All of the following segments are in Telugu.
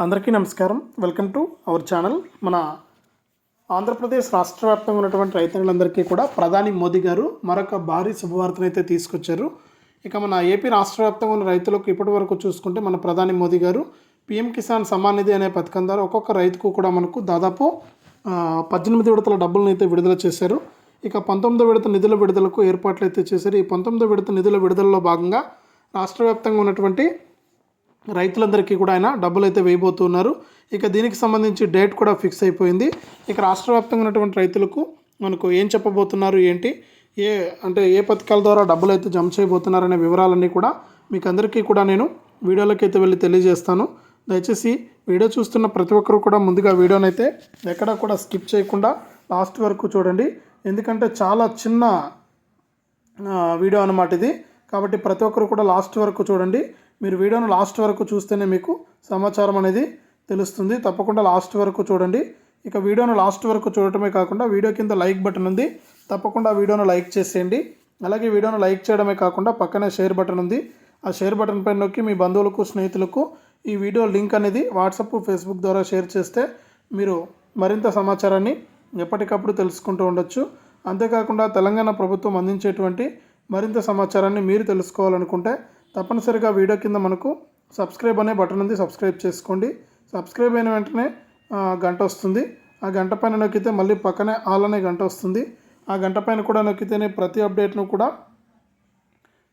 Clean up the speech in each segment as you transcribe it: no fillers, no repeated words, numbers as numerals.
అందరికీ నమస్కారం. Welcome to our channel. మన ఆంధ్రప్రదేశ్ రాష్ట్ర వ్యాప్తంగా ఉన్నటువంటి రైతులందరికీ కూడా ప్రధాని మోదీ గారు మరొక భారీ శుభవార్తను అయితే తీసుకొచ్చారు. ఇక మన ఏపీ రాష్ట్ర వ్యాప్తంగా ఉన్న రైతులకు ఇప్పటి వరకు చూసుకుంటే మన ప్రధాని మోదీ గారు పీఎం కిసాన్ సమ్మాన్ నిధి అనే పథకం ద్వారా ఒక్కొక్క రైతుకు కూడా మనకు దాదాపు 18 విడతల డబ్బులను అయితే విడుదల చేశారు. ఇక 19వ విడత నిధుల విడుదలకు ఏర్పాట్లు అయితే చేశారు. ఈ 19వ విడత నిధుల విడుదలలో భాగంగా రాష్ట్ర వ్యాప్తంగా ఉన్నటువంటి రైతులందరికీ కూడా ఆయన డబ్బులు అయితే వేయబోతున్నారు. ఇక దీనికి సంబంధించి డేట్ కూడా ఫిక్స్ అయిపోయింది. ఇక రాష్ట్ర వ్యాప్తంగా ఉన్నటువంటి రైతులకు మనకు ఏం చెప్పబోతున్నారు, ఏంటి, ఏ పథకాల ద్వారా డబ్బులు అయితే జమ చేయబోతున్నారనే వివరాలన్నీ కూడా మీకు అందరికీ కూడా నేను వీడియోలోకి అయితే వెళ్ళి తెలియజేస్తాను. దయచేసి వీడియో చూస్తున్న ప్రతి ఒక్కరు కూడా ముందుగా వీడియోని అయితే ఎక్కడా కూడా స్కిప్ చేయకుండా లాస్ట్ వరకు చూడండి. ఎందుకంటే చాలా చిన్న వీడియో అన్నమాట ఇది. కాబట్టి ప్రతి ఒక్కరు కూడా లాస్ట్ వరకు చూడండి. మీరు వీడియోను లాస్ట్ వరకు చూస్తేనే మీకు సమాచారం అనేది తెలుస్తుంది. తప్పకుండా లాస్ట్ వరకు చూడండి. ఇక వీడియోను లాస్ట్ వరకు చూడటమే కాకుండా వీడియో కింద లైక్ బటన్ ఉంది, తప్పకుండా వీడియోను లైక్ చేసేయండి. అలాగే వీడియోను లైక్ చేయడమే కాకుండా పక్కనే షేర్ బటన్ ఉంది. ఆ షేర్ బటన్ పైన నొక్కి మీ బంధువులకు, స్నేహితులకు ఈ వీడియో లింక్ అనేది వాట్సాప్, ఫేస్బుక్ ద్వారా షేర్ చేస్తే మీరు మరింత సమాచారాన్ని ఎప్పటికప్పుడు తెలుసుకుంటూ ఉండొచ్చు. అంతేకాకుండా తెలంగాణ ప్రభుత్వం అందించేటువంటి మరింత సమాచారాన్ని మీరు తెలుసుకోవాలనుకుంటే తప్పనిసరిగా వీడియో కింద మనకు సబ్స్క్రైబ్ అనే బటన్ ఉంది, సబ్స్క్రైబ్ చేసుకోండి. సబ్స్క్రైబ్ అయిన వెంటనే గంట వస్తుంది. ఆ గంట పైన నొక్కితే మళ్ళీ పక్కనే ఆల్ అనే గంట వస్తుంది. ఆ గంట పైన కూడా నొక్కితేనే ప్రతి అప్డేట్ను కూడా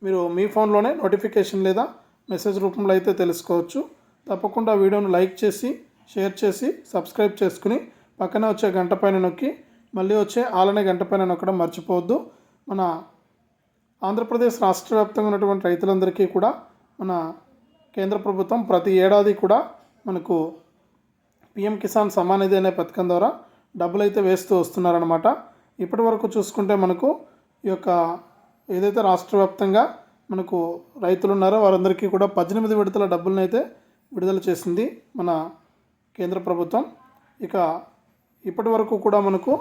మీరు మీ ఫోన్లోనే నోటిఫికేషన్ లేదా మెసేజ్ రూపంలో అయితే తెలుసుకోవచ్చు. తప్పకుండా వీడియోను లైక్ చేసి, షేర్ చేసి, సబ్స్క్రైబ్ చేసుకుని పక్కనే వచ్చే గంట పైన నొక్కి మళ్ళీ వచ్చే ఆల్ అనే గంట పైన నొక్కడం మర్చిపోవద్దు. మన ఆంధ్రప్రదేశ్ రాష్ట్ర వ్యాప్తంగా ఉన్నటువంటి రైతులందరికీ కూడా మన కేంద్ర ప్రభుత్వం ప్రతి ఏడాది కూడా మనకు పీఎం కిసాన్ సమ్మాన్ నిధి అనే పథకం ద్వారా డబ్బులు అయితే వేస్తూ వస్తున్నారనమాట. ఇప్పటి వరకు చూసుకుంటే మనకు ఈ యొక్క ఏదైతే రాష్ట్ర వ్యాప్తంగా మనకు రైతులు ఉన్నారో వారందరికీ కూడా 18 విడతల డబ్బులను అయితే విడుదల చేసింది మన కేంద్ర ప్రభుత్వం. ఇక ఇప్పటి వరకు కూడా మనకు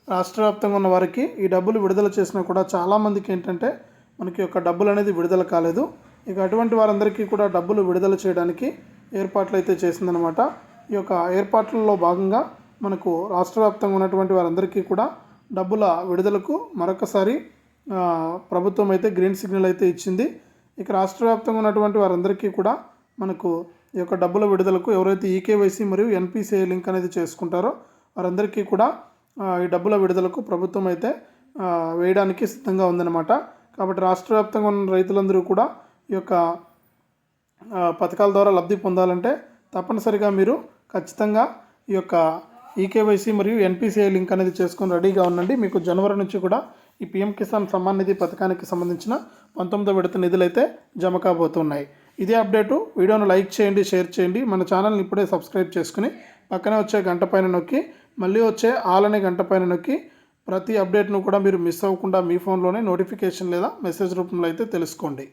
రాష్ట్ర వ్యాప్తంగా ఉన్న వారికి ఈ డబ్బులు విడుదల చేసినా కూడా చాలామందికి ఏంటంటే మనకి యొక్క డబ్బులు అనేది విడుదల కాలేదు. ఇక అటువంటి వారందరికీ కూడా డబ్బులు విడుదల చేయడానికి ఏర్పాట్లు అయితే చేసిందనమాట. ఈ యొక్క ఏర్పాట్లలో భాగంగా మనకు రాష్ట్ర వ్యాప్తంగా ఉన్నటువంటి వారందరికీ కూడా డబ్బుల విడుదలకు మరొకసారి ప్రభుత్వం అయితే గ్రీన్ సిగ్నల్ అయితే ఇచ్చింది. ఇక రాష్ట్ర వ్యాప్తంగా ఉన్నటువంటి వారందరికీ కూడా మనకు ఈ యొక్క డబ్బుల విడుదలకు ఎవరైతే ఈకేవైసీ మరియు ఎన్పిసిఐ లింక్ అనేది చేసుకుంటారో వారందరికీ కూడా ఈ డబ్బుల విడుదలకు ప్రభుత్వం అయితే వేయడానికి సిద్ధంగా ఉందన్నమాట. కాబట్టి రాష్ట్ర వ్యాప్తంగా ఉన్న రైతులందరూ కూడా ఈ యొక్క పథకాల ద్వారా లబ్ధి పొందాలంటే తప్పనిసరిగా మీరు ఖచ్చితంగా ఈ యొక్క ఈకేవైసీ మరియు ఎన్పిసిఐ లింక్ అనేది చేసుకొని రెడీగా ఉండండి. మీకు జనవరి నుంచి కూడా ఈ పీఎం కిసాన్ సమ్మాన్ నిధి పథకానికి సంబంధించిన 19వ విడత నిధులు అయితే జమ కాబోతున్నాయి. ఇదే అప్డేటు. వీడియోను లైక్ చేయండి, షేర్ చేయండి. మన ఛానల్ని ఇప్పుడే సబ్స్క్రైబ్ చేసుకుని పక్కనే వచ్చే గంట పైన నొక్కి మళ్ళీ వచ్చే ఆల్ అనే గంట పైన నొక్కి ప్రతి అప్డేట్ను కూడా మీరు మిస్ అవ్వకుండా మీ ఫోన్లోనే నోటిఫికేషన్ లేదా మెసేజ్ రూపంలో అయితే తెలుసుకోండి.